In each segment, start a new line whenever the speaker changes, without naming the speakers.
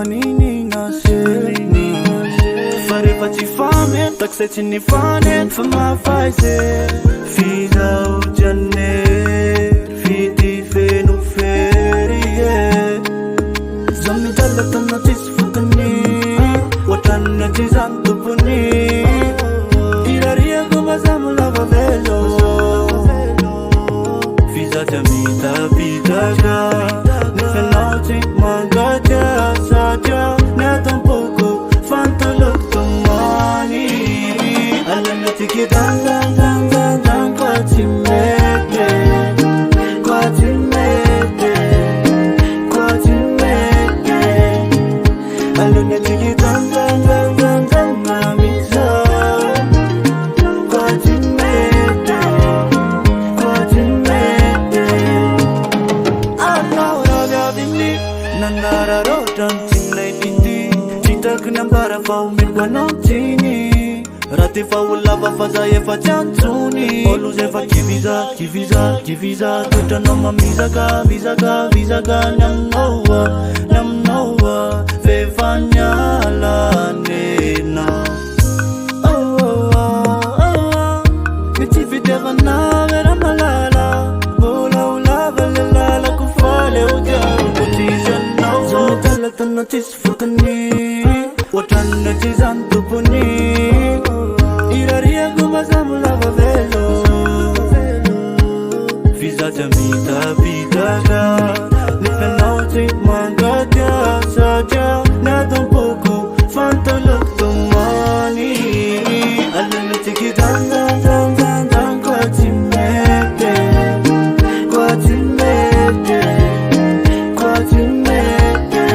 nini nasema Farefa tifame Taksechi nifane Fama faize Fiza ujane Fiti fenu ferie Zami jalatan na tisfutani Watan na tizantupuni Iraria kumazamu lava velo Fiza jamita pitaga Nifenauti mangaja Saja na tampoco Fantolok tumani Alana tiki dan dan dan dan dan Kwa timete Kwa timete Kwa timete Alana tiki dan dan dan dan dan Namisa Kwa timete Kwa timete Allah ura vini Nandara rodan tinay dindi Titak nambara fau mirwa nautini Rati fau lava fazaye fa chantuni Oluze fa kiviza Tuta noma mizaga Nam noa Fefanyala nena Mitifideva na vera malala Bola ulava lelala kufale ujaru Kutizana Zotalatan na tisfutani Watan tizantupuni Iraria kumazamu lava velo Fiza jamita pitaga Nifenauti mangaja Saja na tampoco Fantolok tumani Alana tiki dan dan dan dan dan Kwa timete Kwa timete Kwa timete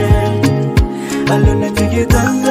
Alana tiki dan